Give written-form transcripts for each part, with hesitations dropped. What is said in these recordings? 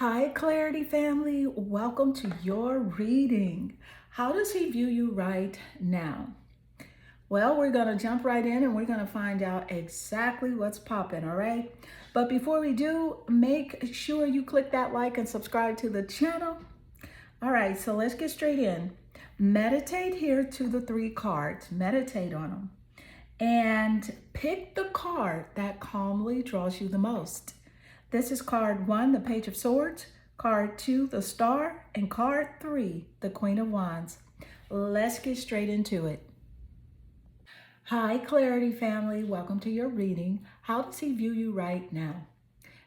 Hi, Clarity family. Welcome to your reading. How does he view you right now? Well, we're going to jump right in and we're going to find out exactly what's popping, all right? But before we do, make sure you click that like and subscribe to the channel. All right, so let's get straight in. Meditate here to the three cards, meditate on them, and pick the card that calmly draws you the most. This is card 1, the Page of Swords, card 2, the Star, and card 3, the Queen of Wands. Let's get straight into it. Hi, Clarity family. Welcome to your reading. How does he view you right now?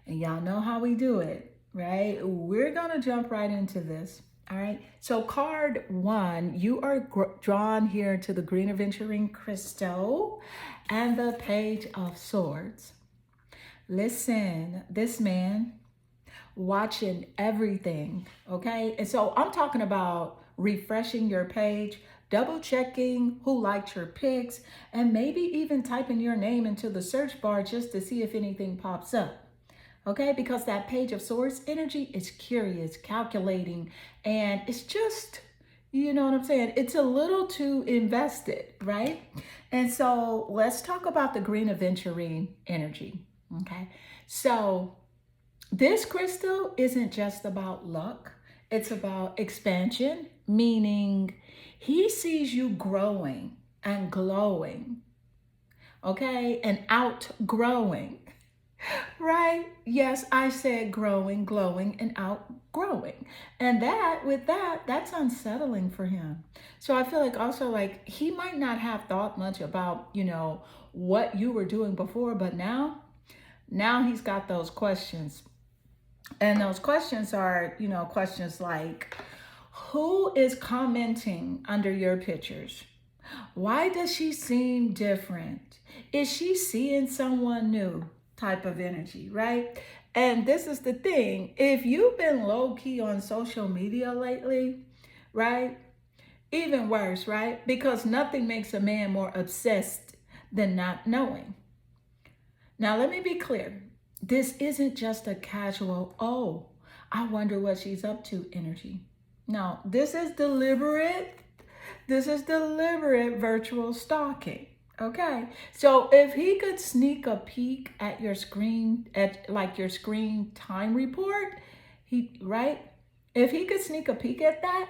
And y'all know how we do it, right? We're going to jump right into this. All right. So card 1, you are drawn here to the Green Aventurine Crystal and the Page of Swords. Listen, this man watching everything, okay? And so I'm talking about refreshing your page, double checking who liked your pics, and maybe even typing your name into the search bar just to see if anything pops up. Okay, because that Page of Swords energy is curious, calculating, and it's just, you know what I'm saying? It's a little too invested, right? And so let's talk about the Green Aventurine energy. Okay, so this crystal isn't just about luck, it's about expansion, meaning he sees you growing and glowing, okay, and outgrowing, right? Yes, I said growing, glowing, and outgrowing. And that's unsettling for him. So I feel like also like he might not have thought much about, what you were doing before, but now he's got those questions. And those questions are, questions like, who is commenting under your pictures? Why does she seem different? Is she seeing someone new? Type of energy, right? And this is the thing. If you've been low key on social media lately, right? Even worse, right? Because nothing makes a man more obsessed than not knowing. Now, let me be clear. This isn't just a casual, oh, I wonder what she's up to energy. No, this is deliberate. This is deliberate virtual stalking. Okay. So if he could sneak a peek at your screen, at like your screen time report, right? If he could sneak a peek at that,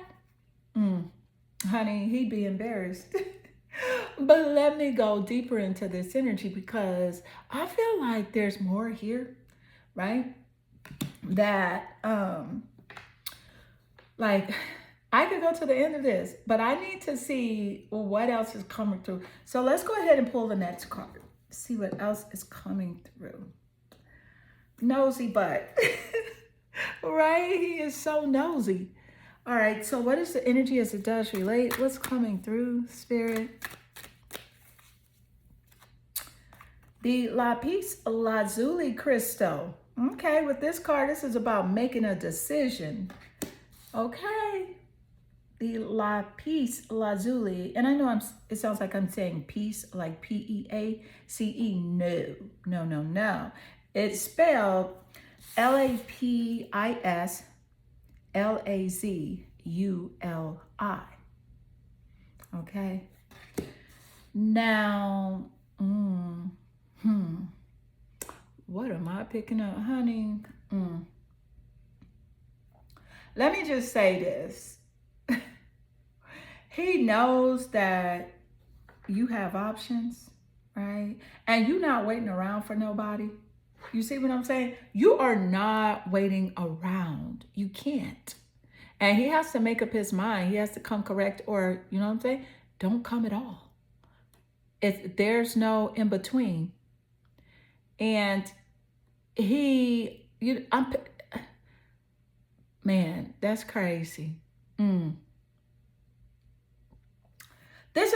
honey, he'd be embarrassed. But let me go deeper into this energy because I feel like there's more here, right? That like I could go to the end of this, but I need to see what else is coming through. So let's go ahead and pull the next card. See what else is coming through. Nosy butt. Right? He is so nosy. All right, so what is the energy as it does relate? What's coming through, Spirit? The Lapis Lazuli Crystal. Okay, with this card, this is about making a decision. Okay. The Lapis Lazuli. And I know it sounds like I'm saying peace, like P-E-A-C-E. No, no, no, no. It's spelled Lapis-Lazuli. Okay. Now, what am I picking up, honey? Let me just say this. He knows that you have options, right? And you're not waiting around for nobody. You see what I'm saying? You are not waiting around. You can't. And he has to make up his mind. He has to come correct, or, you know what I'm saying? Don't come at all. There's no in between. And man, that's crazy. This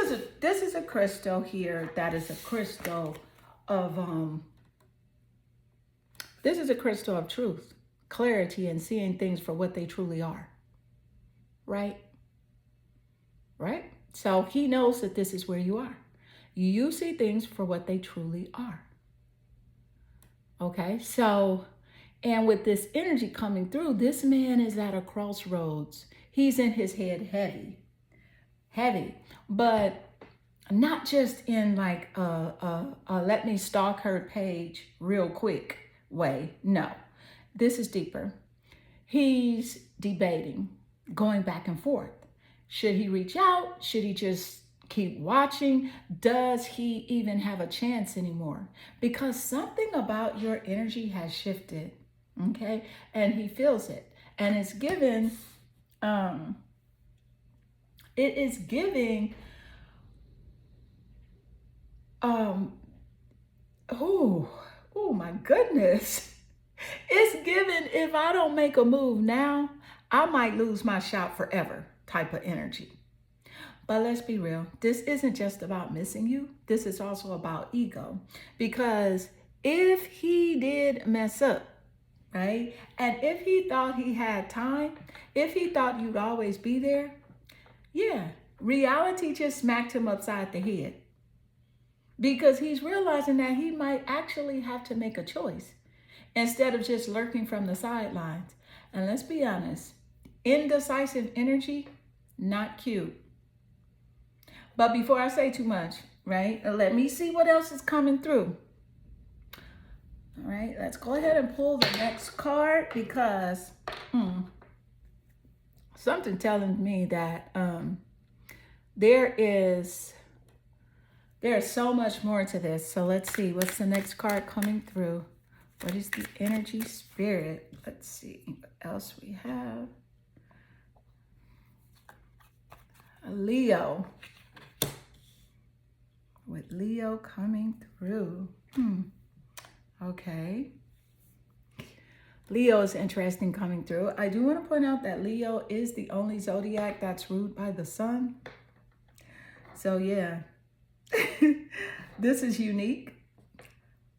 is a crystal here that is a crystal of this is a crystal of truth, clarity, and seeing things for what they truly are. Right? Right? So he knows that this is where you are. You see things for what they truly are. Okay? So And with this energy coming through, this man is at a crossroads. He's in his head heavy, heavy, but not just in like a let me stalk her page real quick way. No, this is deeper. He's debating, going back and forth. Should he reach out? Should he just keep watching? Does he even have a chance anymore? Because something about your energy has shifted, okay? And he feels it. And it's given, it is giving, oh my goodness. It's given, if I don't make a move now, I might lose my shot forever type of energy. But let's be real. This isn't just about missing you. This is also about ego. Because if he did mess up, right? And if he thought he had time, if he thought you'd always be there, yeah, reality just smacked him upside the head. Because he's realizing that he might actually have to make a choice instead of just lurking from the sidelines. And let's be honest, indecisive energy, not cute. But before I say too much, right, let me see what else is coming through. All right, let's go ahead and pull the next card because something telling me that there's so much more to this. So let's see, what's the next card coming through? What is the energy spirit? Let's see what else we have. A Leo. With Leo coming through. Okay. Leo is interesting coming through. I do want to point out that Leo is the only zodiac that's ruled by the sun. So yeah, this is unique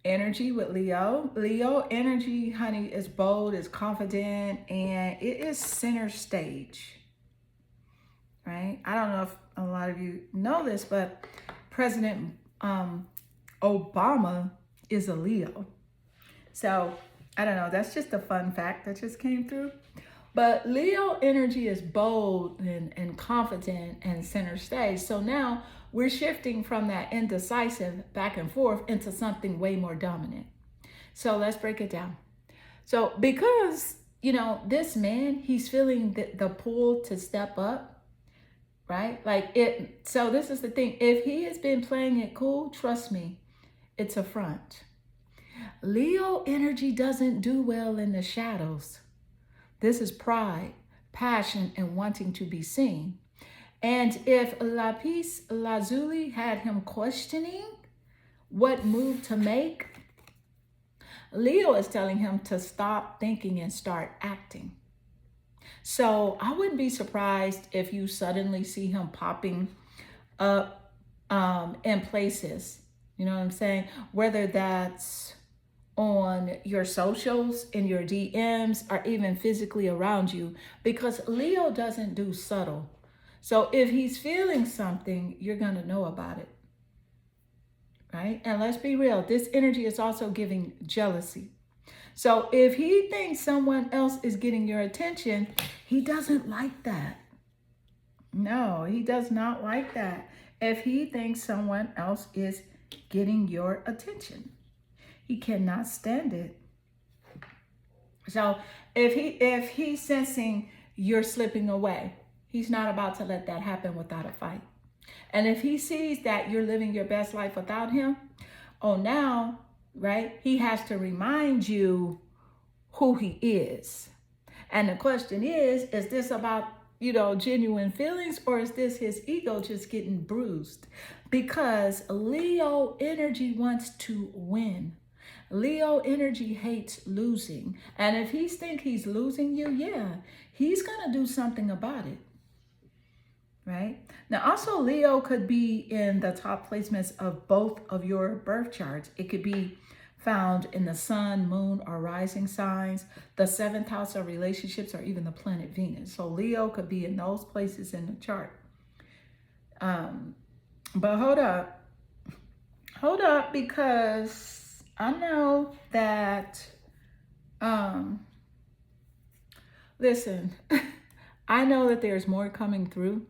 energy with Leo. Leo energy, honey, is bold, is confident, and it is center stage, right? I don't know if a lot of you know this, but President Obama is a Leo. So I don't know, that's just a fun fact that just came through. But Leo energy is bold and confident and center stage. So now we're shifting from that indecisive back and forth into something way more dominant. So let's break it down. So because, you know, this man, he's feeling the pull to step up, right? Like it. So this is the thing. If he has been playing it cool, trust me, it's a front. Leo energy doesn't do well in the shadows. This is pride, passion, and wanting to be seen. And if Lapis Lazuli had him questioning what move to make, Leo is telling him to stop thinking and start acting. So I wouldn't be surprised if you suddenly see him popping up in places, you know what I'm saying? Whether that's on your socials, in your DMs, or even physically around you, because Leo doesn't do subtle. So if he's feeling something, you're going to know about it, right? And let's be real, this energy is also giving jealousy. So if he thinks someone else is getting your attention, he doesn't like that. No, he does not like that. If he thinks someone else is getting your attention, he cannot stand it. So if he's sensing you're slipping away, he's not about to let that happen without a fight. And if he sees that you're living your best life without him, oh, now, right, he has to remind you who he is. And the question is this about, you know, genuine feelings, or is this his ego just getting bruised? Because Leo energy wants to win. Leo energy hates losing. And if he thinks he's losing you, yeah, he's going to do something about it. Right? Now, also, Leo could be in the top placements of both of your birth charts. It could be found in the sun, moon, or rising signs, the 7th house of relationships, or even the planet Venus. So Leo could be in those places in the chart. But hold up, because I know that Um, Listen, I know that there's more coming through,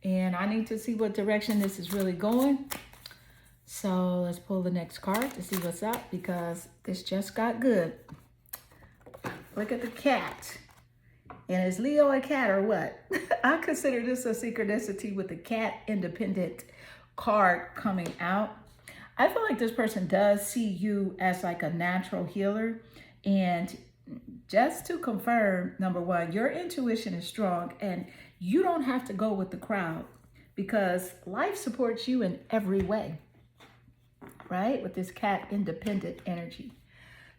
and I need to see what direction this is really going. So let's pull the next card to see what's up, because this just got good. Look at the cat. And is Leo a cat or what? I consider this a synchronicity with the cat independent card coming out. I feel like this person does see you as like a natural healer. And just to confirm, number one, your intuition is strong and you don't have to go with the crowd because life supports you in every way, right? With this cat independent energy.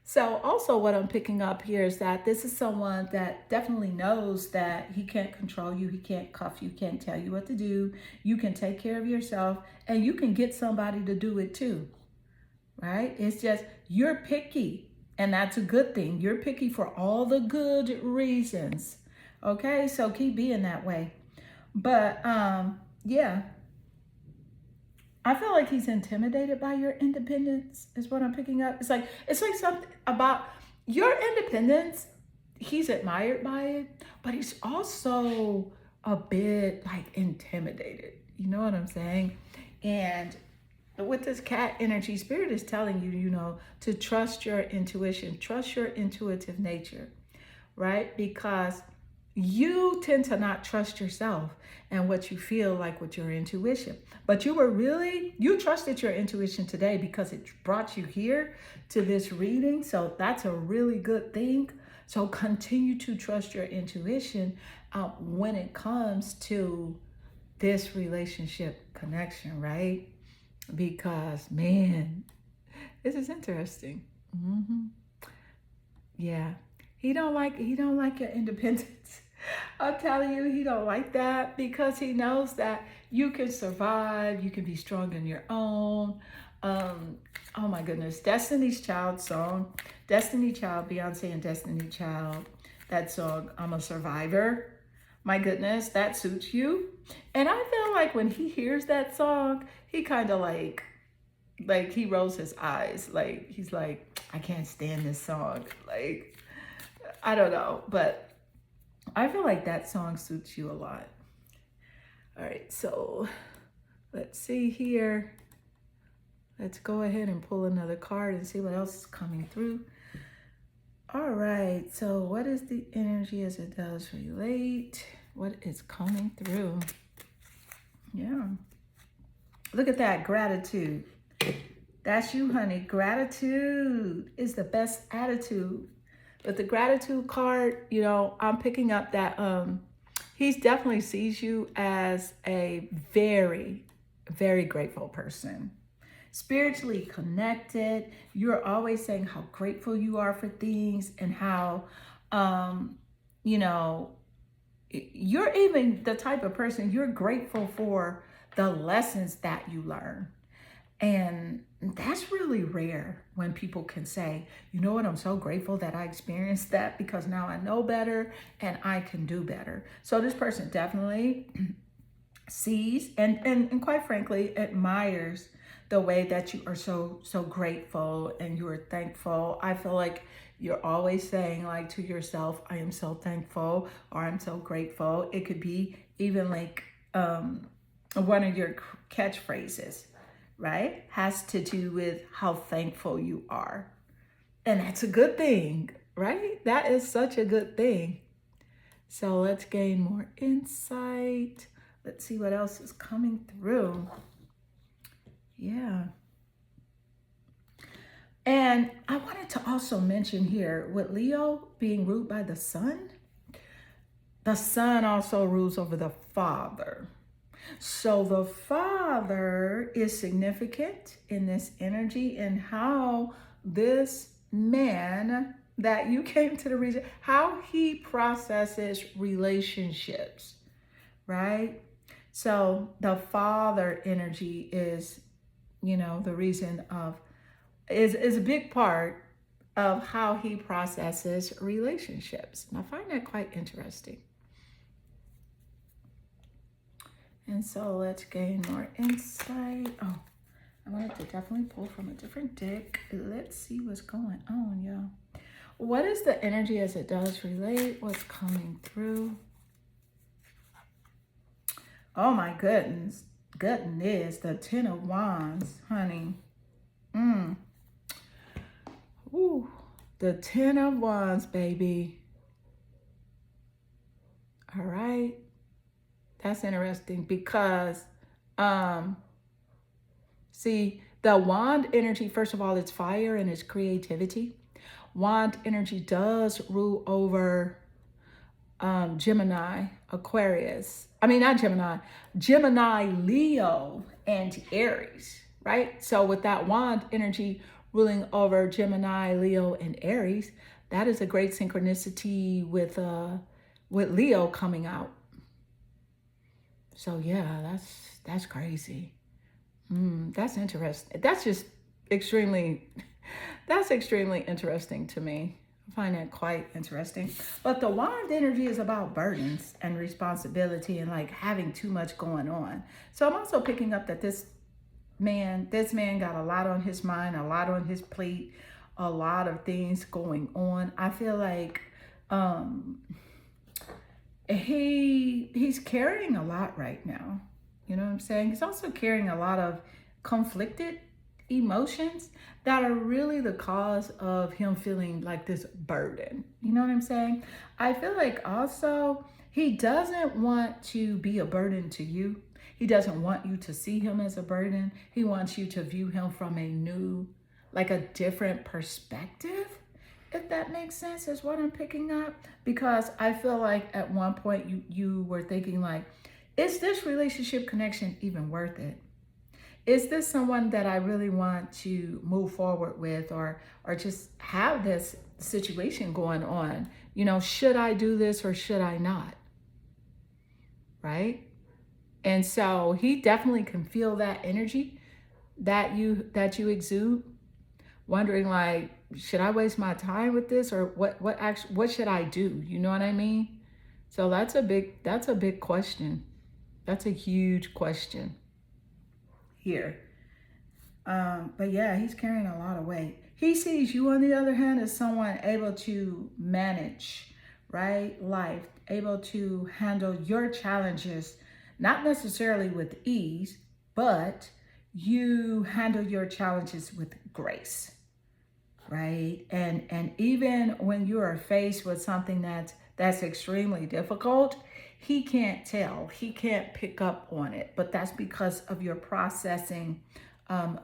So also what I'm picking up here is that this is someone that definitely knows that he can't control you. He can't cuff you, can't tell you what to do. You can take care of yourself and you can get somebody to do it too, right? It's just you're picky and that's a good thing. You're picky for all the good reasons. Okay, so keep being that way. But yeah, I feel like he's intimidated by your independence is what I'm picking up. It's like something about your independence. He's admired by it, but he's also a bit like intimidated. You know what I'm saying? And with this cat energy, spirit is telling you, you know, to trust your intuition, trust your intuitive nature, right? Because you tend to not trust yourself and what you feel like with your intuition. But you trusted your intuition today because it brought you here to this reading. So that's a really good thing. So continue to trust your intuition when it comes to this relationship connection, right? Because man, this is interesting. Yeah. He don't like your independence. I'm telling you, he don't like that because he knows that you can survive, you can be strong on your own. Oh my goodness, Destiny's Child song, Destiny Child, Beyonce and Destiny Child, that song, I'm a Survivor. My goodness, that suits you. And I feel like when he hears that song, he kind of like he rolls his eyes. Like he's like, I can't stand this song. Like, I don't know, but I feel like that song suits you a lot. All right, so let's see here. Let's go ahead and pull another card and see what else is coming through. All right, so what is the energy as it does relate? What is coming through? Yeah. Look at that, gratitude. That's you, honey. Gratitude is the best attitude. With the gratitude card, you know, I'm picking up that he definitely sees you as a very, very grateful person. Spiritually connected. You're always saying how grateful you are for things and how, you know, you're even the type of person you're grateful for the lessons that you learn. And that's really rare when people can say, you know what, I'm so grateful that I experienced that because now I know better and I can do better. So this person definitely sees and quite frankly admires the way that you are so grateful and you are thankful. I feel like you're always saying like to yourself, I am so thankful or I'm so grateful. It could be even like one of your catchphrases, right? Has to do with how thankful you are. And that's a good thing, right? That is such a good thing. So let's gain more insight. Let's see what else is coming through. Yeah. And I wanted to also mention here with Leo being ruled by the sun also rules over the father. So the father is significant in this energy and how this man that you came to the region, how he processes relationships, right? So the father energy is, you know, the reason of, is a big part of how he processes relationships. And I find that quite interesting. And so let's gain more insight. Oh, I wanted to definitely pull from a different deck. Let's see what's going on, y'all. What is the energy as it does relate? What's coming through? Oh my goodness. Goodness, the Ten of Wands, honey. Ooh, the Ten of Wands, baby. All right. That's interesting because, see, the wand energy, first of all, it's fire and it's creativity. Wand energy does rule over Gemini, Aquarius. I mean, not Gemini, Gemini, Leo, and Aries, right? So with that wand energy ruling over Gemini, Leo, and Aries, that is a great synchronicity with Leo coming out. So yeah, that's crazy. That's interesting. That's just extremely, that's extremely interesting to me. I find that quite interesting. But the wand energy is about burdens and responsibility and like having too much going on. So I'm also picking up that this man got a lot on his mind, a lot on his plate, a lot of things going on. I feel like he's carrying a lot right now. You know what I'm saying? He's also carrying a lot of conflicted emotions that are really the cause of him feeling like this burden. You know what I'm saying? I feel like also he doesn't want to be a burden to you. He doesn't want you to see him as a burden. He wants you to view him from a new, like a different perspective, if that makes sense, is what I'm picking up. Because I feel like at one point you were thinking like, is this relationship connection even worth it? Is this someone that I really want to move forward with, or just have this situation going on? You know, should I do this or should I not? Right? And so he definitely can feel that energy that you exude, wondering like, should I waste my time with this, or what should I do? You know what I mean? So that's a big question. That's a huge question here. But yeah, he's carrying a lot of weight. He sees you, on the other hand, as someone able to manage, right, life, able to handle your challenges, not necessarily with ease, but you handle your challenges with grace, right? And even when you are faced with something that's extremely difficult, he can't tell, he can't pick up on it, but that's because of your processing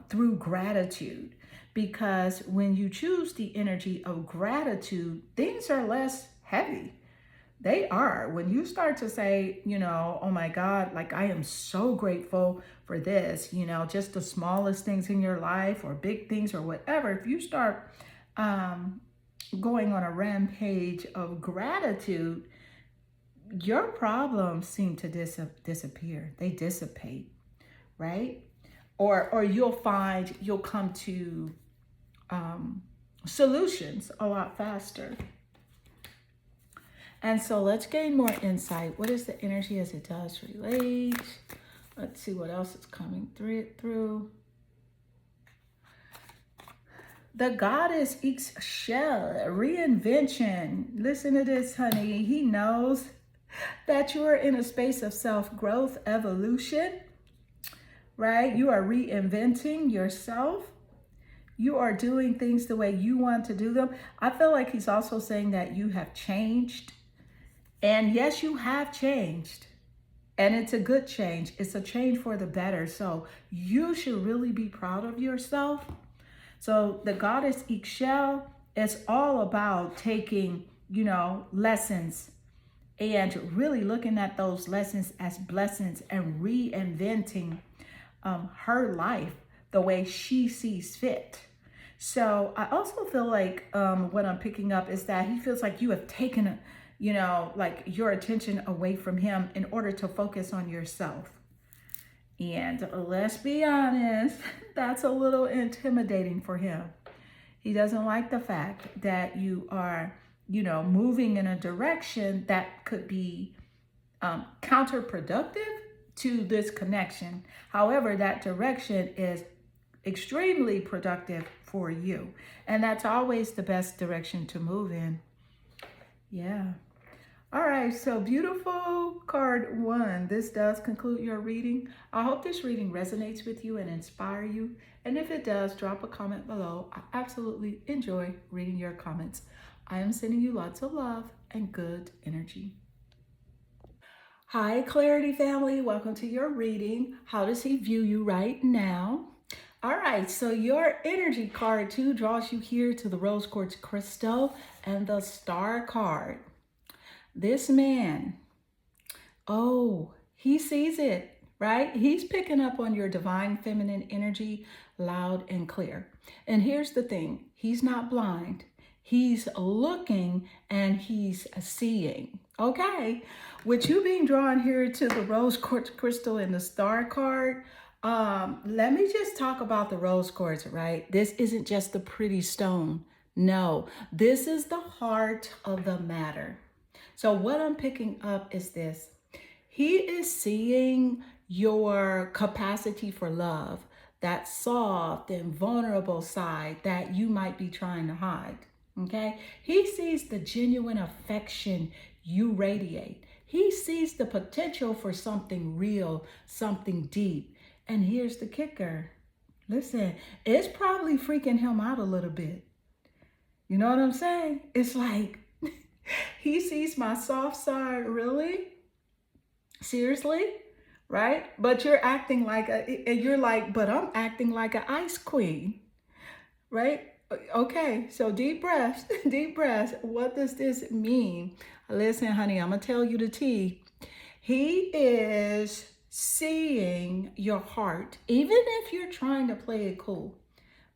through gratitude. Because when you choose the energy of gratitude, things are less heavy. They are. When you start to say, you know, oh my God, like I am so grateful for this, you know, just the smallest things in your life or big things or whatever. If you start going on a rampage of gratitude, your problems seem to disappear. They dissipate, right? Or you'll find you'll come to solutions a lot faster. And so let's gain more insight. What is the energy as it does relate? Let's see what else is coming through. The goddess Ixchel, reinvention. Listen to this, honey. He knows that you are in a space of self-growth, evolution, right? You are reinventing yourself. You are doing things the way you want to do them. I feel like he's also saying that you have changed. And yes, you have changed. And it's a good change. It's a change for the better. So you should really be proud of yourself. So the goddess Ixchel is all about taking, you know, lessons and really looking at those lessons as blessings and reinventing her life the way she sees fit. So I also feel like what I'm picking up is that he feels like you have taken, you know, like your attention away from him in order to focus on yourself. And let's be honest, that's a little intimidating for him. He doesn't like the fact that you are, you know, moving in a direction that could be counterproductive to this connection. However, that direction is extremely productive for you. And that's always the best direction to move in. Yeah. All right, so beautiful card one. This does conclude your reading. I hope this reading resonates with you and inspire you. And if it does, drop a comment below. I absolutely enjoy reading your comments. I am sending you lots of love and good energy. Hi, Clarity family. Welcome to your reading. How does he view you right now? All right, so your energy card 2 draws you here to the rose quartz crystal and the star card. This man, oh, he sees it, right? He's picking up on your divine feminine energy loud and clear. And here's the thing, he's not blind. He's looking and he's seeing, okay? With you being drawn here to the rose quartz crystal and the star card, let me just talk about the rose quartz, right? This isn't just a pretty stone. No, this is the heart of the matter. So what I'm picking up is this. He is seeing your capacity for love, that soft and vulnerable side that you might be trying to hide, okay? He sees the genuine affection you radiate. He sees the potential for something real, something deep. And here's the kicker. Listen, it's probably freaking him out a little bit. You know what I'm saying? It's like, he sees my soft side, really? Seriously? Right? But you're acting like you're like, but I'm acting like an ice queen, right? Okay, so deep breaths, deep breaths. What does this mean? Listen, honey, I'm gonna tell you the tea. He is seeing your heart, even if you're trying to play it cool,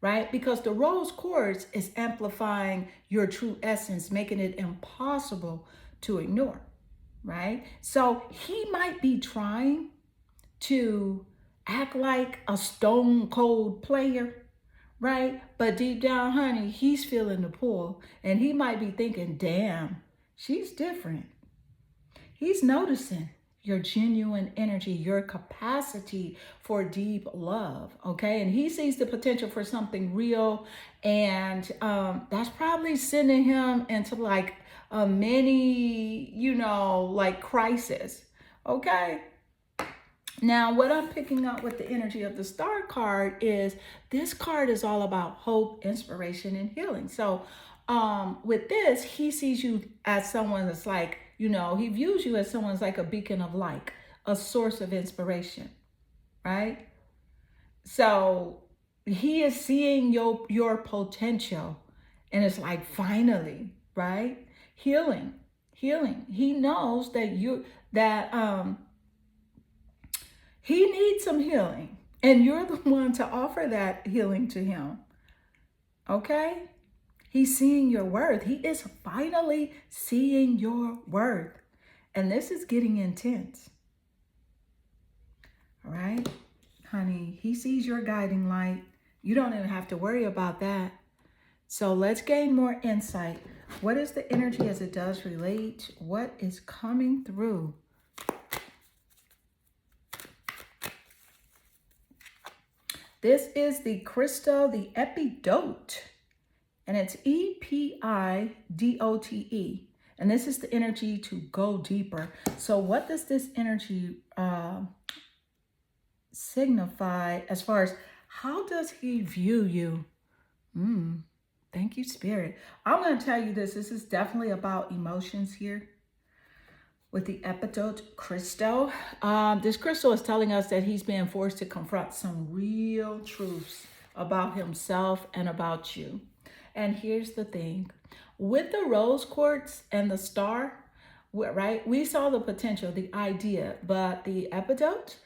right? Because the rose quartz is amplifying your true essence, making it impossible to ignore, right? So he might be trying to act like a stone cold player, right? But deep down, honey, he's feeling the pull and he might be thinking, damn, she's different. He's noticing your genuine energy, your capacity for deep love, okay? And he sees the potential for something real, and that's probably sending him into like a mini, like crisis, okay? Now, what I'm picking up with the energy of the star card is this card is all about hope, inspiration, and healing. So with this, he sees you as someone that's like, he views you as someone's like a beacon of light, a source of inspiration, right? So he is seeing your potential, and it's like, finally, right? Healing. He knows that he needs some healing, and you're the one to offer that healing to him, okay? He's seeing your worth. He is finally seeing your worth. And this is getting intense. All right, honey, he sees your guiding light. You don't even have to worry about that. So let's gain more insight. What is the energy as it does relate? What is coming through? This is the crystal, the Epidote. And it's Epidote. And this is the energy to go deeper. So what does this energy signify as far as how does he view you? Thank you, Spirit. I'm going to tell you this. This is definitely about emotions here with the Epidote crystal. This crystal is telling us that he's being forced to confront some real truths about himself and about you. And here's the thing, with the rose quartz and the star, right? We saw the potential, the idea, but the Epidote,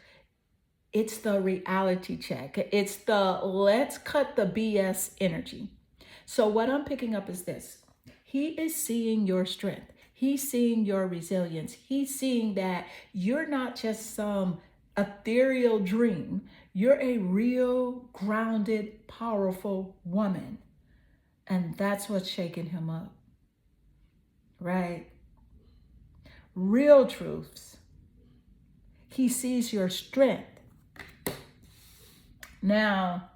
it's the reality check. It's the let's cut the BS energy. So what I'm picking up is this. He is seeing your strength. He's seeing your resilience. He's seeing that you're not just some ethereal dream. You're a real, grounded, powerful woman. And that's what's shaking him up, right? Real truths. He sees your strength. Now,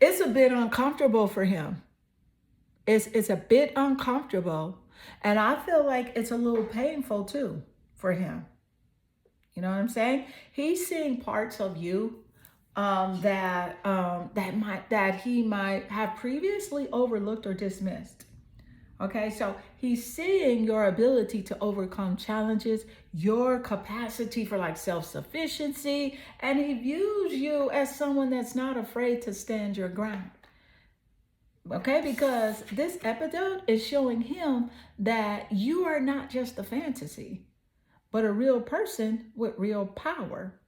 It's a bit uncomfortable for him. It's a bit uncomfortable. And I feel like it's a little painful too for him. You know what I'm saying? He's seeing parts of you that he might have previously overlooked or dismissed. Okay, so he's seeing your ability to overcome challenges, your capacity for like self-sufficiency, and he views you as someone that's not afraid to stand your ground. Okay, because this episode is showing him that you are not just a fantasy, but a real person with real power.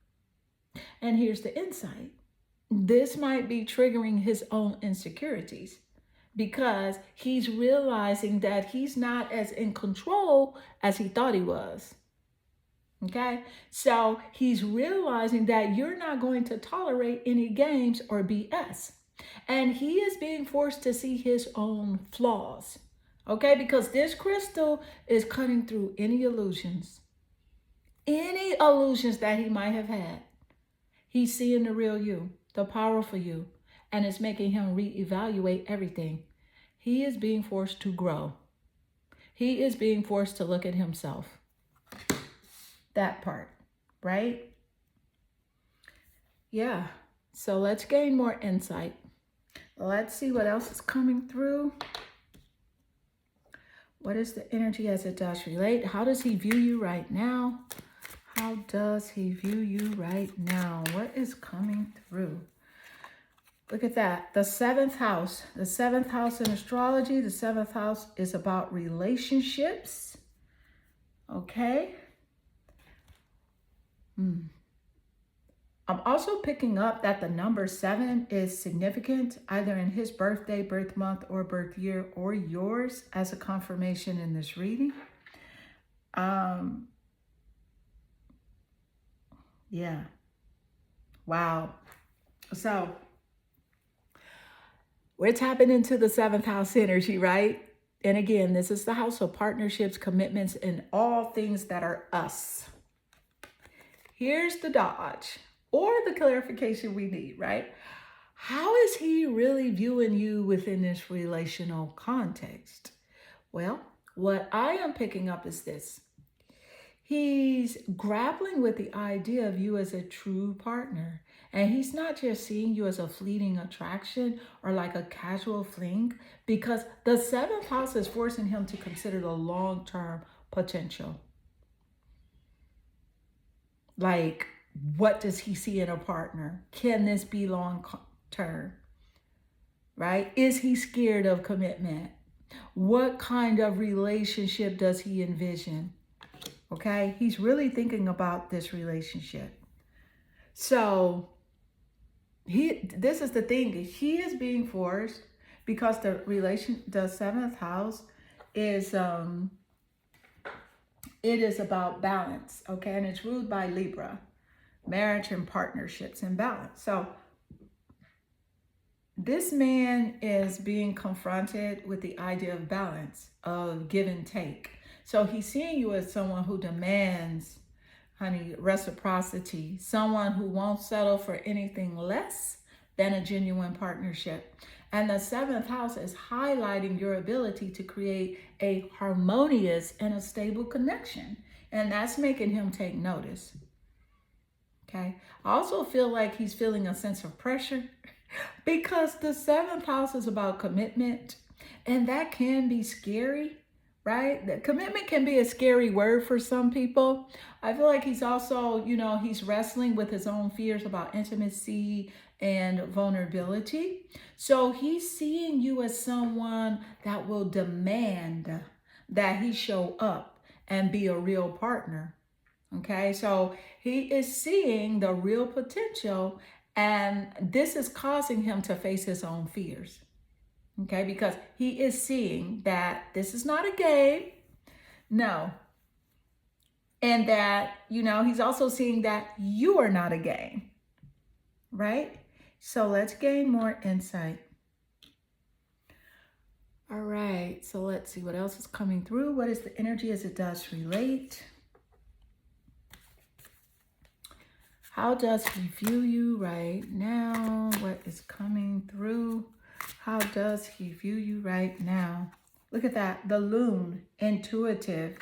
And here's the insight. This might be triggering his own insecurities because he's realizing that he's not as in control as he thought he was. Okay, so he's realizing that you're not going to tolerate any games or BS. And he is being forced to see his own flaws. Okay, because this crystal is cutting through any illusions that he might have had. He's seeing the real you, the powerful you, and it's making him reevaluate everything. He is being forced to grow. He is being forced to look at himself. That part, right? Yeah. So let's gain more insight. Let's see what else is coming through. What is the energy as it does relate? How does he view you right now? How does he view you right now? What is coming through? Look at that. The seventh house. The seventh house in astrology. The seventh house is about relationships. Okay. I'm also picking up that the number 7 is significant either in his birthday, birth month, or birth year, or yours as a confirmation in this reading. Yeah. Wow. So we're tapping into the 7th house energy, right? And again, this is the house of partnerships, commitments, and all things that are us. Here's the dodge or the clarification we need, right? How is he really viewing you within this relational context? Well, what I am picking up is this. He's grappling with the idea of you as a true partner. And he's not just seeing you as a fleeting attraction or like a casual fling, because the 7th house is forcing him to consider the long-term potential. Like, what does he see in a partner? Can this be long-term? Right? Is he scared of commitment? What kind of relationship does he envision? Okay, he's really thinking about this relationship. So this is the thing. He is being forced because the 7th house is it is about balance. Okay, and it's ruled by Libra, marriage and partnerships and balance. So this man is being confronted with the idea of balance, of give and take. So he's seeing you as someone who demands, honey, reciprocity, someone who won't settle for anything less than a genuine partnership. And the 7th house is highlighting your ability to create a harmonious and a stable connection. And that's making him take notice. Okay. I also feel like he's feeling a sense of pressure because the 7th house is about commitment, and that can be scary. Right? The commitment can be a scary word for some people. I feel like he's also, he's wrestling with his own fears about intimacy and vulnerability. So he's seeing you as someone that will demand that he show up and be a real partner. Okay, so he is seeing the real potential, and this is causing him to face his own fears. Okay, because he is seeing that this is not a game. No. And that, he's also seeing that you are not a game. Right? So let's gain more insight. All right. So let's see what else is coming through. What is the energy as it does relate? How does he view you right now? What is coming through? How does he view you right now? Look at that. The loon, intuitive.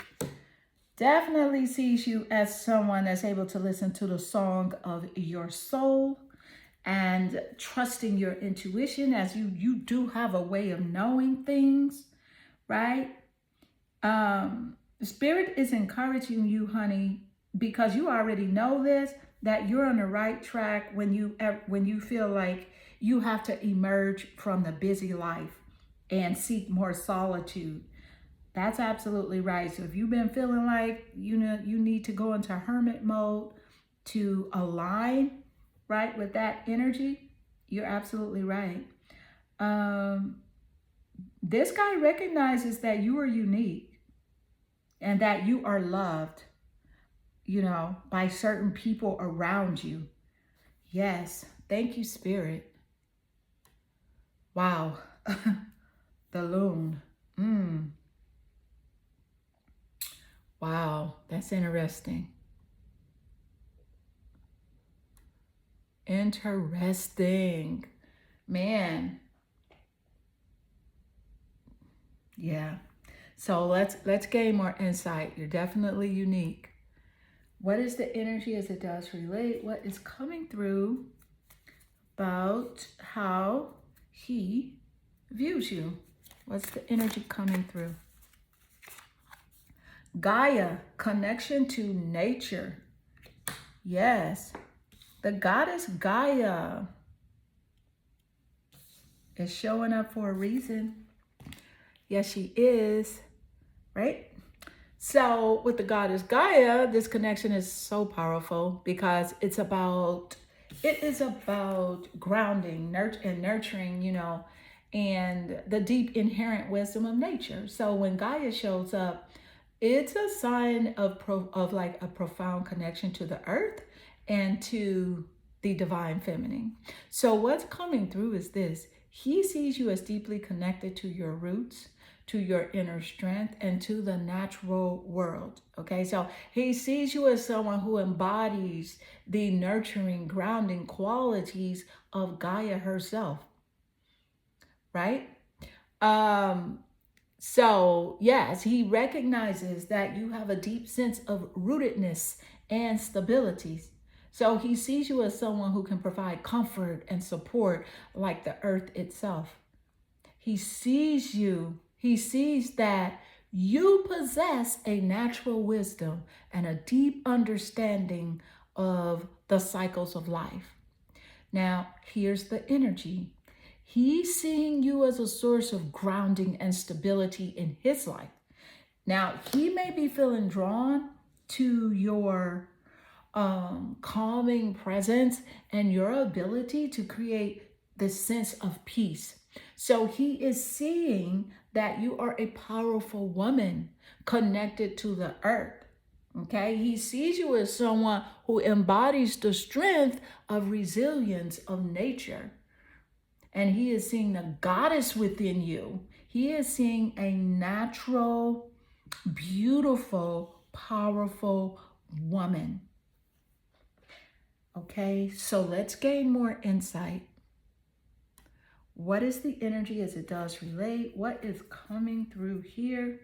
Definitely sees you as someone that's able to listen to the song of your soul and trusting your intuition, as you do have a way of knowing things, right? The spirit is encouraging you, honey, because you already know this, that you're on the right track when you feel like you have to emerge from the busy life and seek more solitude. That's absolutely right. So if you've been feeling like you need to go into hermit mode to align right with that energy, you're absolutely right. Um, this guy recognizes that you are unique and that you are loved, by certain people around you. Yes. Thank you, Spirit. Wow. The loon. Wow. That's interesting. Interesting. Man. Yeah. So let's gain more insight. You're definitely unique. What is the energy as it does relate? What is coming through about how he views you? What's the energy coming through? Gaia, connection to nature. Yes. The goddess Gaia is showing up for a reason. Yes, she is. Right? So with the goddess Gaia, this connection is so powerful because it is about grounding, and nurturing, and the deep inherent wisdom of nature. So when Gaia shows up, it's a sign of like a profound connection to the earth and to the divine feminine. So what's coming through is this. He sees you as deeply connected to your roots, to your inner strength, and to the natural world. Okay, so he sees you as someone who embodies the nurturing, grounding qualities of Gaia herself, right? So yes, he recognizes that you have a deep sense of rootedness and stability. So he sees you as someone who can provide comfort and support like the earth itself. He sees that you possess a natural wisdom and a deep understanding of the cycles of life. Now, here's the energy. He's seeing you as a source of grounding and stability in his life. Now, he may be feeling drawn to your calming presence and your ability to create this sense of peace. So he is seeing that you are a powerful woman connected to the earth. Okay, he sees you as someone who embodies the strength of resilience of nature. And he is seeing the goddess within you. He is seeing a natural, beautiful, powerful woman. Okay, so let's gain more insight. What is the energy as it does relate? What is coming through here?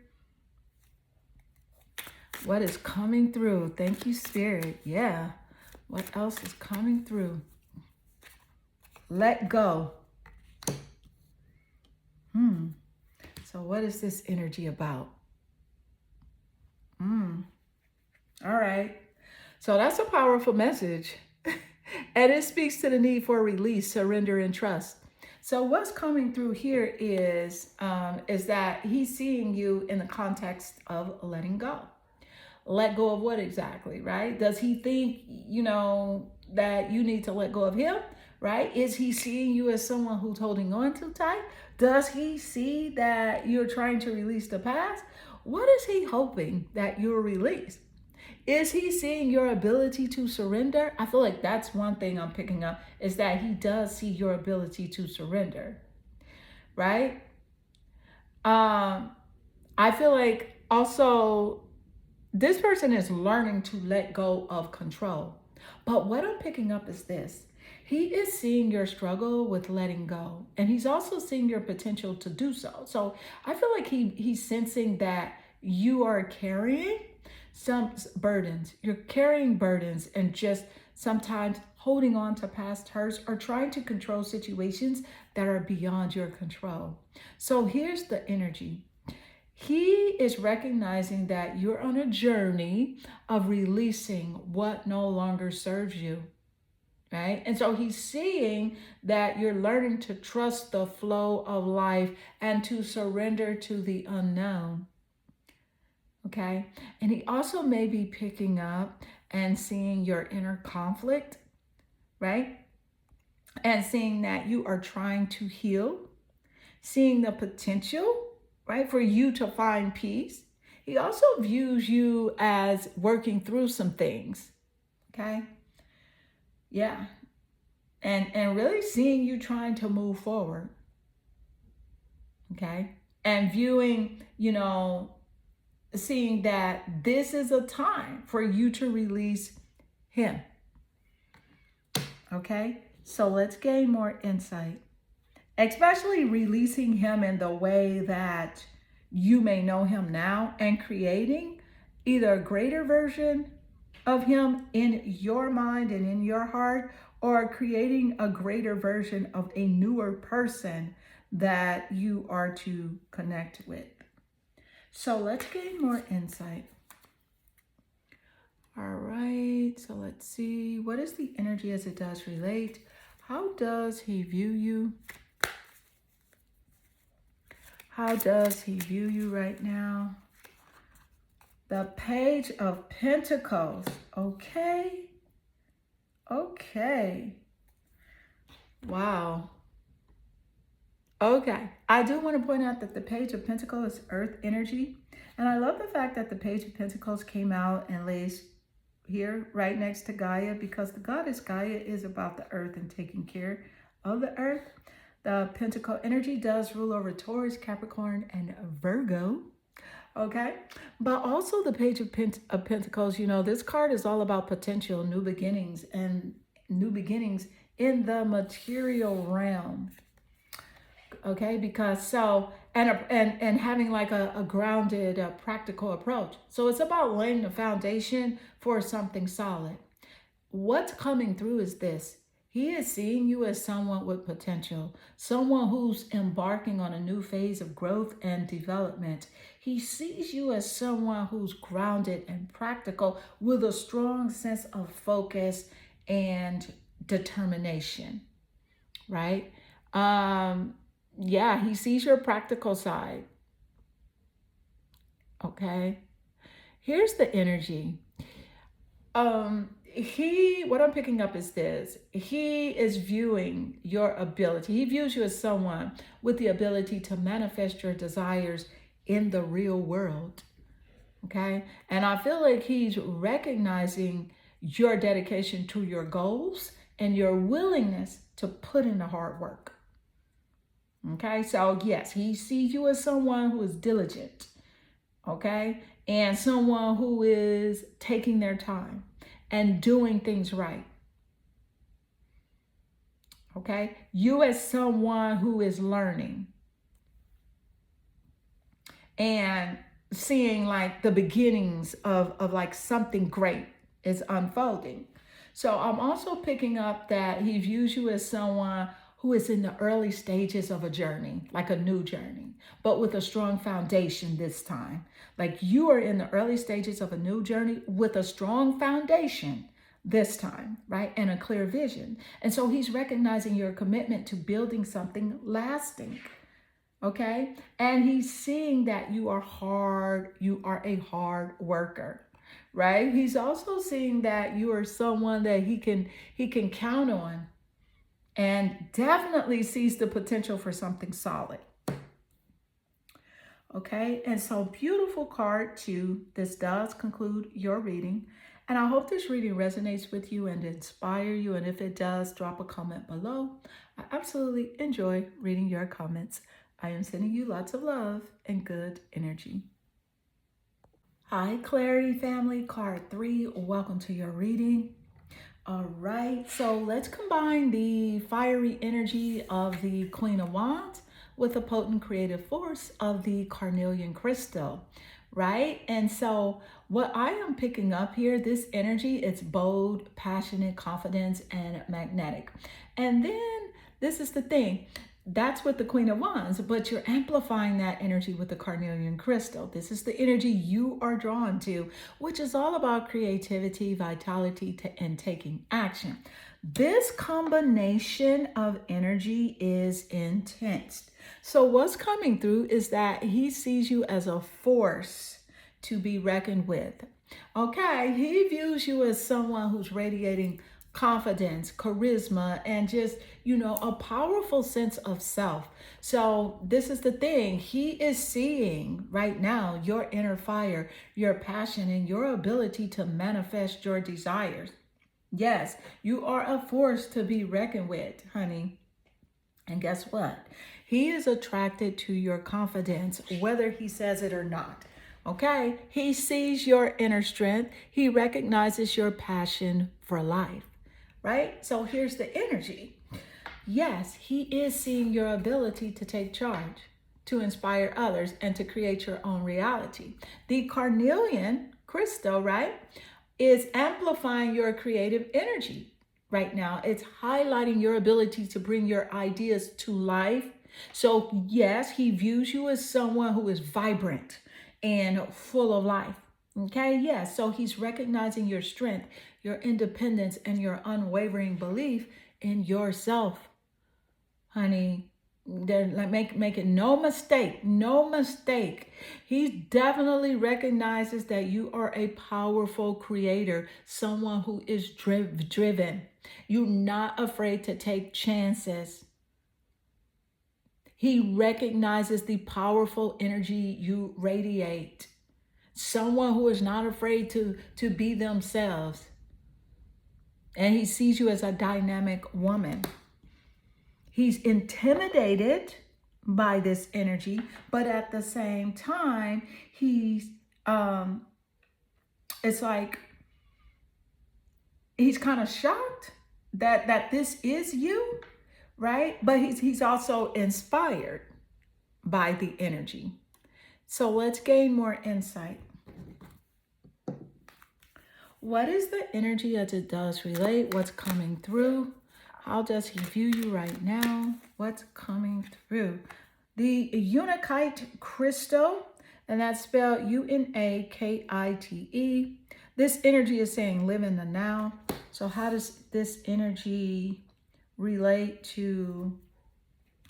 What is coming through? Thank you, Spirit. Yeah. What else is coming through? Let go. So what is this energy about? All right. So that's a powerful message. And it speaks to the need for release, surrender, and trust. So what's coming through here is that he's seeing you in the context of letting go. Let go of what exactly, right? Does he think, that you need to let go of him, right? Is he seeing you as someone who's holding on too tight? Does he see that you're trying to release the past? What is he hoping that you'll release? Is he seeing your ability to surrender? I feel like that's one thing I'm picking up, is that he does see your ability to surrender, right? I feel like also this person is learning to let go of control. But what I'm picking up is this. He is seeing your struggle with letting go, and he's also seeing your potential to do so. So I feel like he's sensing that you are carrying some burdens. You're carrying burdens and just sometimes holding on to past hurts or trying to control situations that are beyond your control. So here's the energy. He is recognizing that you're on a journey of releasing what no longer serves you, right? And so he's seeing that you're learning to trust the flow of life and to surrender to the unknown, okay? And he also may be picking up and seeing your inner conflict, right? And seeing that you are trying to heal, seeing the potential, right, for you to find peace. He also views you as working through some things, okay? Yeah. And really seeing you trying to move forward, okay? And viewing, seeing that this is a time for you to release him, okay? So let's gain more insight, especially releasing him in the way that you may know him now and creating either a greater version of him in your mind and in your heart, or creating a greater version of a newer person that you are to connect with. So let's gain more insight. All right, so let's see. What is the energy as it does relate? How does he view you? How does he view you right now? The Page of Pentacles. Okay. Okay. Wow. Okay. I do want to point out that the Page of Pentacles is earth energy. And I love the fact that the Page of Pentacles came out and lays here right next to Gaia, because the goddess Gaia is about the earth and taking care of the earth. The Pentacle energy does rule over Taurus, Capricorn, and Virgo. Okay. But also the Page of Pentacles, this card is all about potential, new beginnings, and new beginnings in the material realm. Okay. Because and having like a grounded, practical approach. So it's about laying the foundation for something solid. What's coming through is this. He is seeing you as someone with potential, someone who's embarking on a new phase of growth and development. He sees you as someone who's grounded and practical with a strong sense of focus and determination, right? Yeah, he sees your practical side. Okay. Here's the energy. What I'm picking up is this. He is viewing your ability. He views you as someone with the ability to manifest your desires in the real world. Okay. And I feel like he's recognizing your dedication to your goals and your willingness to put in the hard work. Okay. So yes, he sees you as someone who is diligent. Okay. And someone who is taking their time and doing things right. Okay? You as someone who is learning and seeing like the beginnings of like something great is unfolding. So I'm also picking up that he views you as someone who is in the early stages of a journey, like a new journey, but with a strong foundation this time. Like you are in the early stages of a new journey with a strong foundation this time, right? And a clear vision. And so he's recognizing your commitment to building something lasting, okay? And he's seeing that you are a hard worker, right? He's also seeing that you are someone that he can count on, and definitely sees the potential for something solid. Okay, and so beautiful card two. This does conclude your reading. And I hope this reading resonates with you and inspire you. And if it does, drop a comment below. I absolutely enjoy reading your comments. I am sending you lots of love and good energy. Hi, Clarity family. Card three. Welcome to your reading. All right, so let's combine the fiery energy of the Queen of Wands with the potent creative force of the carnelian crystal, right? And so what I am picking up here, this energy, it's bold, passionate, confidence, and magnetic. And then this is the thing. That's with the Queen of Wands, but you're amplifying that energy with the carnelian crystal. This is the energy you are drawn to, which is all about creativity, vitality, and taking action. This combination of energy is intense. So what's coming through is that he sees you as a force to be reckoned with. Okay, he views you as someone who's radiating confidence, charisma, and just, a powerful sense of self. So, this is the thing. He is seeing right now your inner fire, your passion, and your ability to manifest your desires. Yes, you are a force to be reckoned with, honey. And guess what? He is attracted to your confidence, whether he says it or not. Okay? He sees your inner strength. He recognizes your passion for life, right? So here's the energy. Yes, he is seeing your ability to take charge, to inspire others, and to create your own reality. The carnelian crystal, right, is amplifying your creative energy right now. It's highlighting your ability to bring your ideas to life. So, yes, he views you as someone who is vibrant and full of life. Okay, yes. So he's recognizing your strength, your independence, and your unwavering belief in yourself, honey. Make it no mistake, no mistake. He definitely recognizes that you are a powerful creator, someone who is driven. You're not afraid to take chances. He recognizes the powerful energy you radiate. Someone who is not afraid to be themselves. And he sees you as a dynamic woman. He's intimidated by this energy, but at the same time, it's like he's kind of shocked that this is you, right? But he's also inspired by the energy. So let's gain more insight. What is the energy as it does relate? What's coming through? How does he view you right now? What's coming through? The Unakite crystal, and that's spelled Unakite. This energy is saying live in the now. So how does this energy relate to,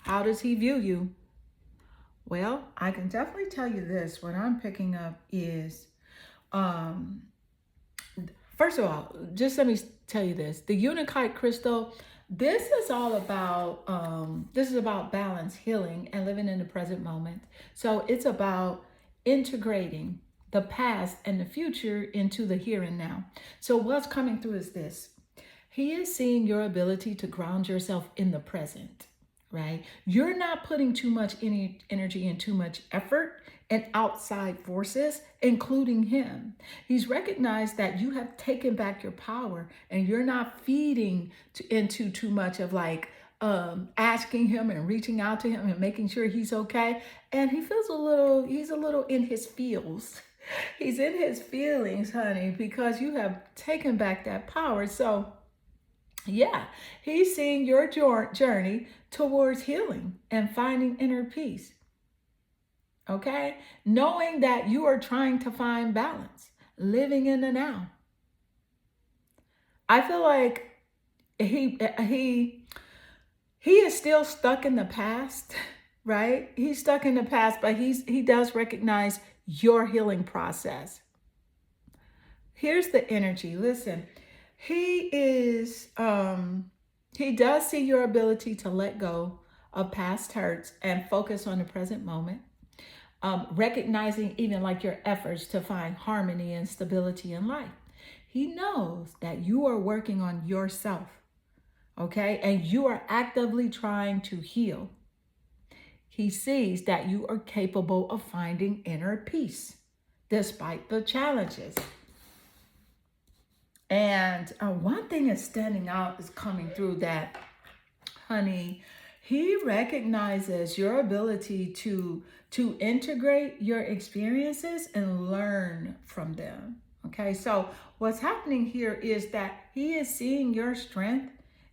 how does he view you? Well, I can definitely tell you this. What I'm picking up is, first of all, just let me tell you this. The Unakite crystal, this is all about balance, healing, and living in the present moment. So it's about integrating the past and the future into the here and now. So what's coming through is this. He is seeing your ability to ground yourself in the present, right? You're not putting too much energy and too much effort and outside forces, including him. He's recognized that you have taken back your power and you're not feeding into too much of asking him and reaching out to him and making sure he's okay. And he's a little in his feels. He's in his feelings, honey, because you have taken back that power. So yeah, he's seeing your journey towards healing and finding inner peace. Okay? Knowing that you are trying to find balance, living in the now. I feel like he is still stuck in the past, right? He's stuck in the past, but he does recognize your healing process. Here's the energy. Listen, he does see your ability to let go of past hurts and focus on the present moment. Recognizing even like your efforts to find harmony and stability in life. He knows that you are working on yourself, okay? And you are actively trying to heal. He sees that you are capable of finding inner peace despite the challenges. And one thing that's standing out is coming through that, honey, he recognizes your ability to integrate your experiences and learn from them. Okay, so what's happening here is that he is seeing your strength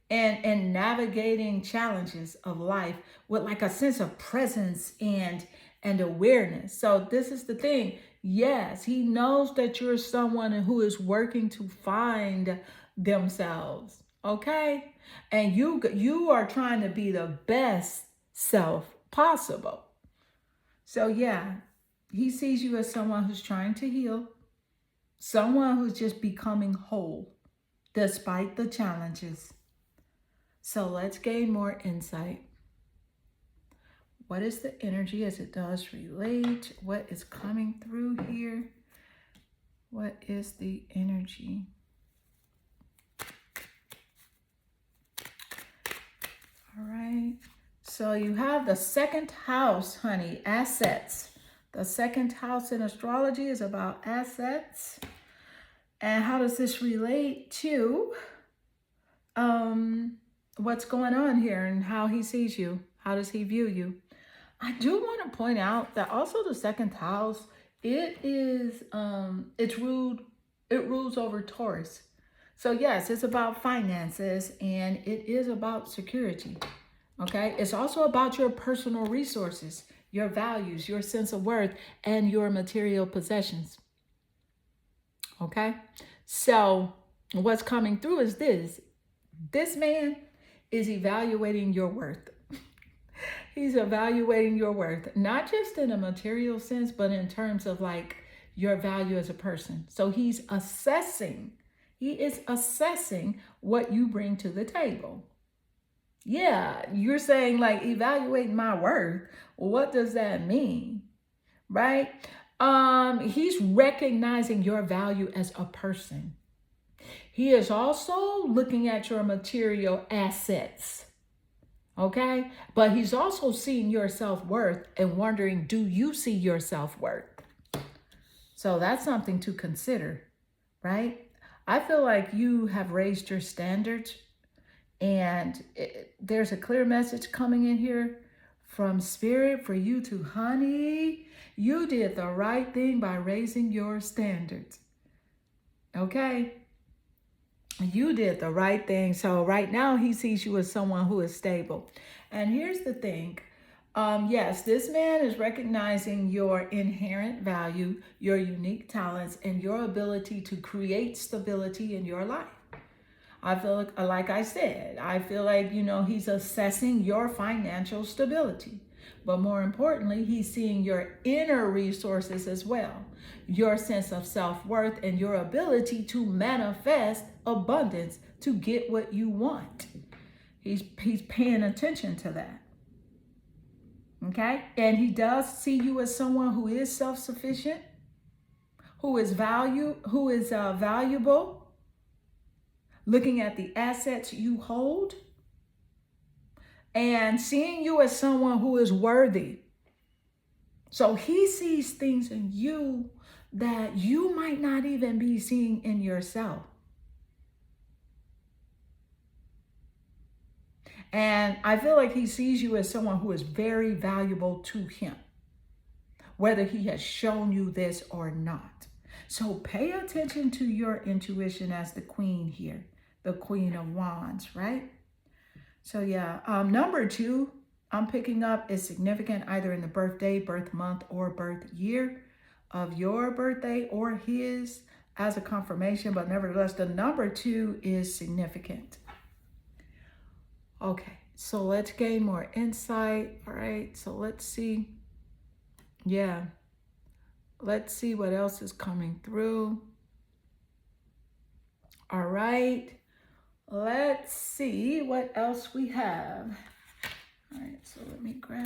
and navigating challenges of life with like a sense of presence and awareness. So this is the thing. Yes, he knows that you're someone who is working to find themselves. Okay? And you are trying to be the best self possible. So yeah, he sees you as someone who's trying to heal, someone who's just becoming whole despite the challenges. So let's gain more insight. What is the energy as it does relate? What is coming through here? What is the energy? All right. So you have the second house, honey, assets. The second house in astrology is about assets. And how does this relate to what's going on here and how he sees you? How does he view you? I do want to point out that also the second house, it rules over Taurus. So yes, it's about finances and it is about security. Okay, it's also about your personal resources, your values, your sense of worth, and your material possessions. Okay, so what's coming through is this man is evaluating your worth. He's evaluating your worth, not just in a material sense, but in terms of like your value as a person. So he is assessing what you bring to the table. Yeah, you're saying like evaluate my worth. What does that mean? Right? He's recognizing your value as a person. He is also looking at your material assets. Okay? But he's also seeing your self-worth and wondering, do you see your self-worth? So that's something to consider, right? I feel like you have raised your standards and there's a clear message coming in here from Spirit for you to, honey, you did the right thing by raising your standards. Okay? You did the right thing. So right now he sees you as someone who is stable. And here's the thing. Yes, this man is recognizing your inherent value, your unique talents, and your ability to create stability in your life. I feel like I said, I feel like, he's assessing your financial stability. But more importantly, he's seeing your inner resources as well, your sense of self-worth and your ability to manifest abundance to get what you want. He's paying attention to that. Okay? And he does see you as someone who is self-sufficient, who is valuable, looking at the assets you hold, and seeing you as someone who is worthy. So he sees things in you that you might not even be seeing in yourself. And I feel like he sees you as someone who is very valuable to him, whether he has shown you this or not. So pay attention to your intuition as the queen here, the Queen of Wands, right? So yeah, number 2, I'm picking up is significant either in the birthday, birth month, or birth year of your birthday or his as a confirmation. But nevertheless, the number 2 is significant. Okay, so let's gain more insight. All right, so let's see. Yeah, let's see what else is coming through. All right. Let's see what else we have. All right, so let me I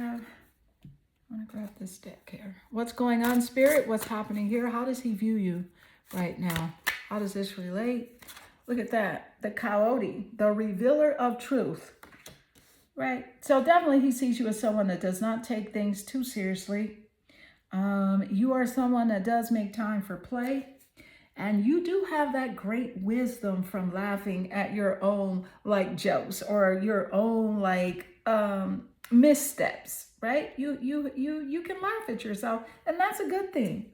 want to grab this deck here. What's going on, Spirit? What's happening here? How does he view you right now? How does this relate? Look at that. The Coyote, the revealer of truth. Right? So definitely he sees you as someone that does not take things too seriously. You are someone that does make time for play. And you do have that great wisdom from laughing at your own like jokes or your own like missteps, right? You can laugh at yourself, and that's a good thing,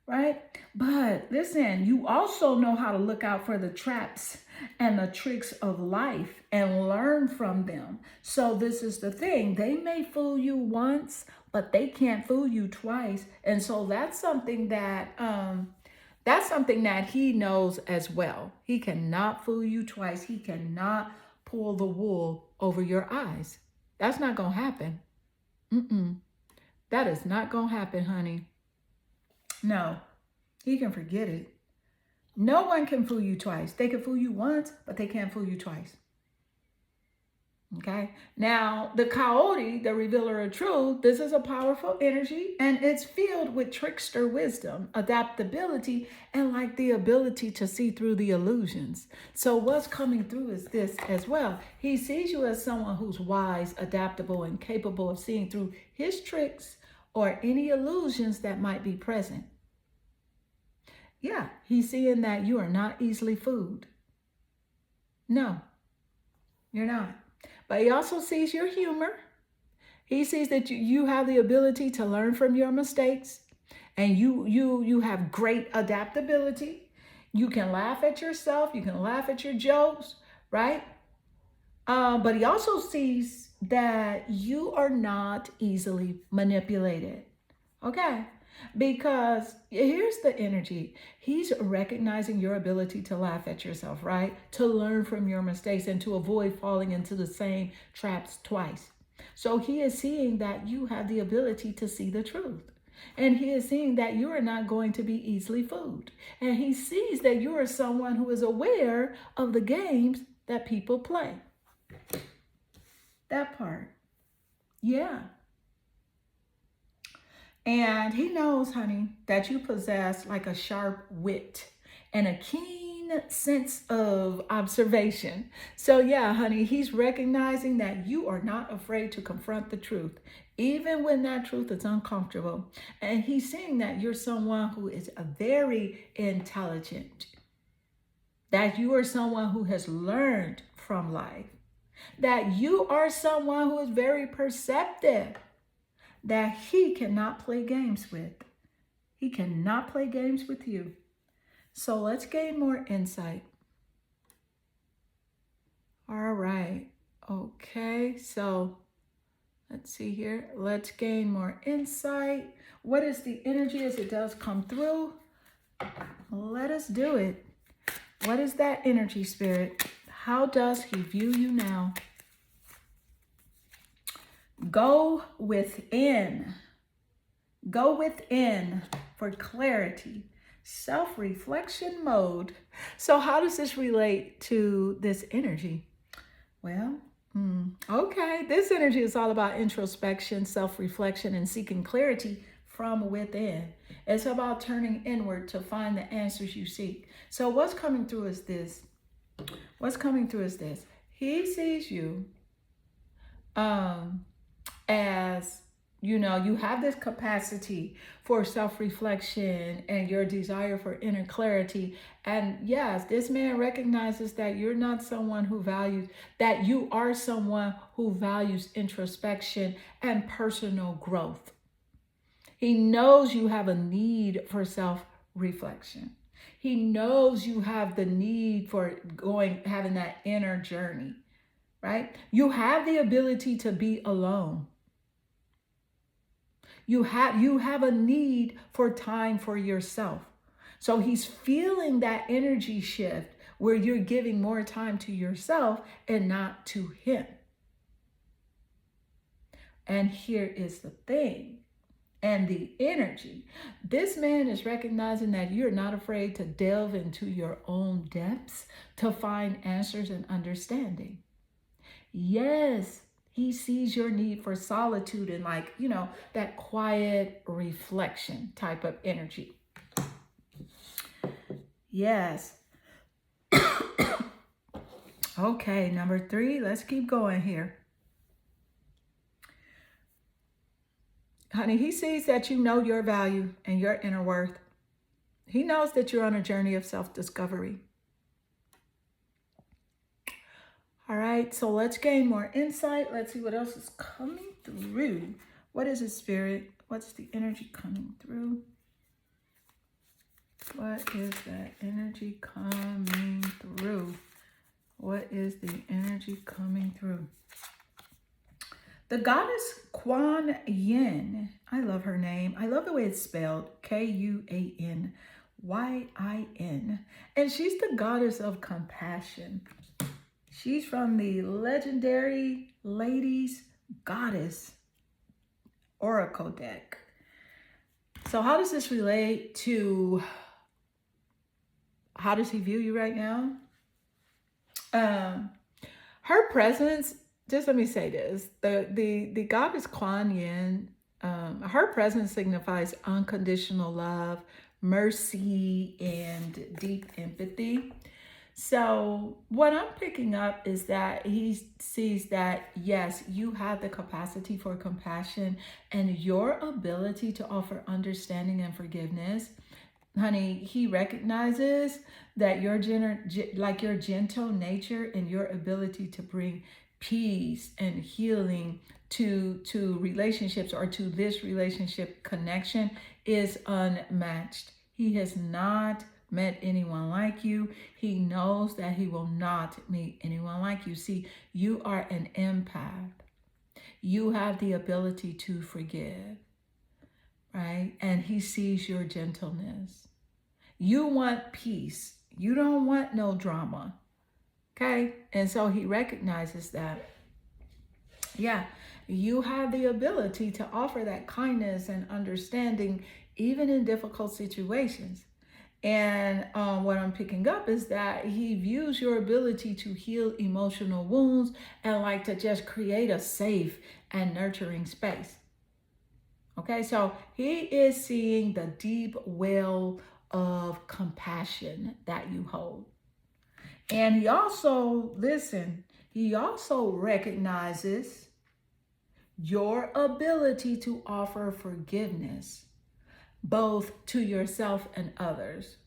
right? But listen, you also know how to look out for the traps and the tricks of life and learn from them. So this is the thing. They may fool you once, but they can't fool you twice. And so that's something that he knows as well. He cannot fool you twice. He cannot pull the wool over your eyes. That's not going to happen. Mm-mm. That is not going to happen, honey. No, he can forget it. No one can fool you twice. They can fool you once, but they can't fool you twice. Okay. Now, the coyote, the revealer of truth, this is a powerful energy and it's filled with trickster wisdom, adaptability, and like the ability to see through the illusions. So, what's coming through is this as well. He sees you as someone who's wise, adaptable, and capable of seeing through his tricks or any illusions that might be present. Yeah, he's seeing that you are not easily fooled. No, you're not. But he also sees your humor. He sees that you have the ability to learn from your mistakes, and you have great adaptability. You can laugh at yourself. You can laugh at your jokes, right? But he also sees that you are not easily manipulated. Okay. Because here's the energy. He's recognizing your ability to laugh at yourself, right? To learn from your mistakes and to avoid falling into the same traps twice. So he is seeing that you have the ability to see the truth. And he is seeing that you are not going to be easily fooled. And he sees that you are someone who is aware of the games that people play. That part. Yeah. And he knows, honey, that you possess like a sharp wit and a keen sense of observation. So, yeah, honey, he's recognizing that you are not afraid to confront the truth, even when that truth is uncomfortable. And he's saying that you're someone who is a very intelligent, that you are someone who has learned from life, that you are someone who is very perceptive, that he cannot play games with. He cannot play games with you. So let's gain more insight. All right. Okay. So let's see here. Let's gain more insight. What is the energy as it does come through? Let us do it. What is that energy, Spirit? How does he view you now? Go within. Go within for clarity. Self-reflection mode. So how does this relate to this energy? Well, okay. This energy is all about introspection, self-reflection, and seeking clarity from within. It's about turning inward to find the answers you seek. So what's coming through is this. What's coming through is this. He sees you as, you know, you have this capacity for self-reflection and your desire for inner clarity. And yes, this man recognizes that you're not someone who values, that you are someone who values introspection and personal growth. He knows you have a need for self-reflection. He knows you have the need for having that inner journey, right? You have the ability to be alone. You have a need for time for yourself. So he's feeling that energy shift where you're giving more time to yourself and not to him. And here is the thing and the energy. This man is recognizing that you're not afraid to delve into your own depths to find answers and understanding. Yes, he sees your need for solitude and like, you know, that quiet reflection type of energy. Yes. Okay, number 3, let's keep going here. Honey, he sees that you know your value and your inner worth. He knows that you're on a journey of self-discovery. All right, so let's gain more insight. Let's see what else is coming through. What is it, Spirit? What's the energy coming through? What is that energy coming through? What is the energy coming through? The goddess Kuan Yin. I love her name. I love the way it's spelled. Kuanyin. And she's the goddess of compassion. She's from the legendary Ladies Goddess Oracle deck. So how does this relate to how does he view you right now? Her presence, just let me say this, the goddess Kuan Yin, her presence signifies unconditional love, mercy, and deep empathy. So what I'm picking up is that he sees that, yes, you have the capacity for compassion and your ability to offer understanding and forgiveness. Honey, he recognizes that your gentle nature and your ability to bring peace and healing to relationships or to this relationship connection is unmatched. He has not met anyone like you. He knows that he will not meet anyone like you. See, you are an empath. You have the ability to forgive, right? And he sees your gentleness. You want peace. You don't want no drama, okay? And so he recognizes that, yeah, you have the ability to offer that kindness and understanding even in difficult situations. And what I'm picking up is that he views your ability to heal emotional wounds and like to just create a safe and nurturing space. Okay, so he is seeing the deep well of compassion that you hold. And he also, listen, he also recognizes your ability to offer forgiveness, both to yourself and others.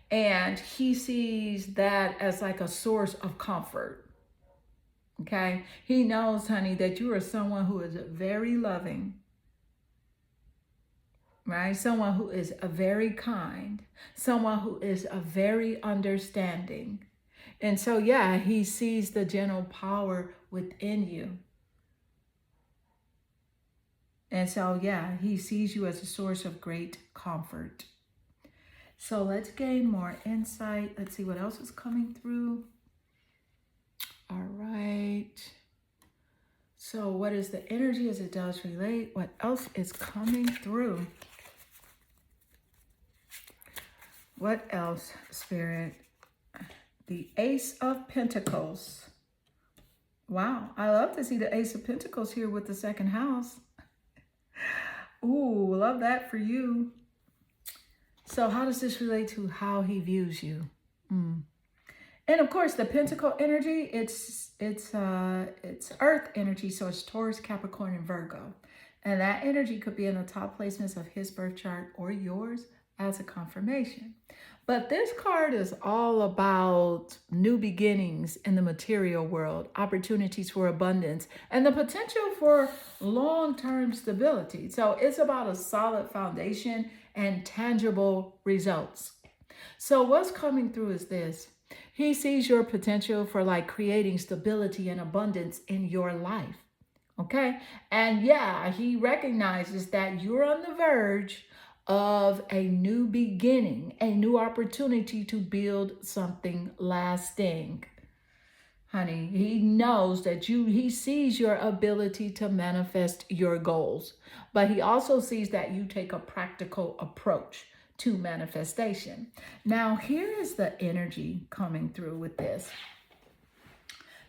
And he sees that as like a source of comfort. Okay, he knows, honey, that you are someone who is very loving, right? Someone who is a very kind, someone who is a very understanding. And so, yeah, he sees the gentle power within you. And so, yeah, he sees you as a source of great comfort. So let's gain more insight. Let's see what else is coming through. All right. So what is the energy as it does relate? What else is coming through? What else, Spirit? The Ace of Pentacles. Wow, I love to see the Ace of Pentacles here with the second house. Ooh, love that for you. So how does this relate to how he views you? And of course, the Pentacle energy, it's Earth energy, so it's Taurus, Capricorn, and Virgo. And that energy could be in the top placements of his birth chart or yours as a confirmation. But this card is all about new beginnings in the material world, opportunities for abundance, and the potential for long-term stability. So it's about a solid foundation and tangible results. So what's coming through is this. He sees your potential for like creating stability and abundance in your life. Okay. And yeah, he recognizes that you're on the verge of a new beginning, a new opportunity to build something lasting. Honey, he knows that he sees your ability to manifest your goals, but he also sees that you take a practical approach to manifestation. Now, here is the energy coming through with this.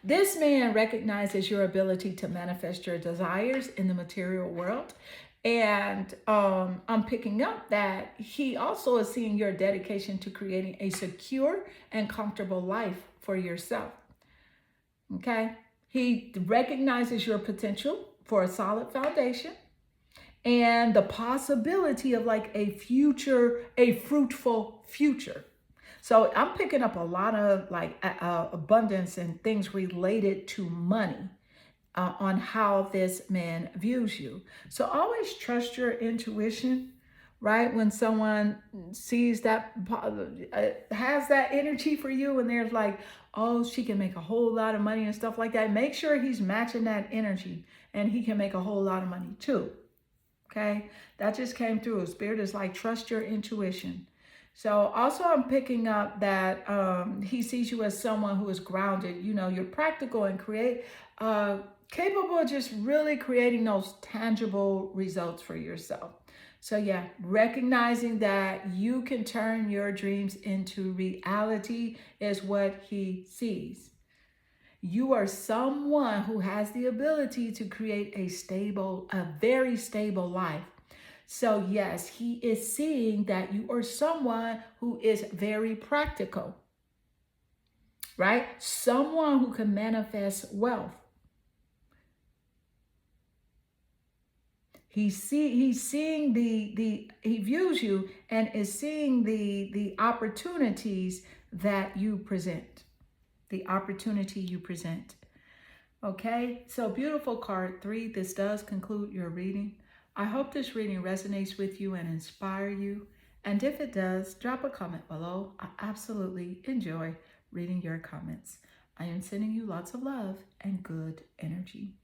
This man recognizes your ability to manifest your desires in the material world. And I'm picking up that he also is seeing your dedication to creating a secure and comfortable life for yourself. Okay? He recognizes your potential for a solid foundation. and the possibility of like a future, a fruitful future. So I'm picking up a lot of like abundance and things related to money on how this man views you. So always trust your intuition, right? When someone sees that, has that energy for you, and there's like, oh, she can make a whole lot of money and stuff like that, make sure he's matching that energy and he can make a whole lot of money too. Okay, that just came through. Spirit is like, trust your intuition. So also I'm picking up that he sees you as someone who is grounded. You know, you're practical and capable of just really creating those tangible results for yourself. So yeah, recognizing that you can turn your dreams into reality is what he sees. You are someone who has the ability to create a very stable life. So, yes, he is seeing that you are someone who is very practical, right? Someone who can manifest wealth. He's seeing he views you and is seeing the opportunities that you present. The opportunity you present. Okay, so beautiful card 3. This does conclude your reading. I hope this reading resonates with you and inspire you. And if it does, drop a comment below. I absolutely enjoy reading your comments. I am sending you lots of love and good energy.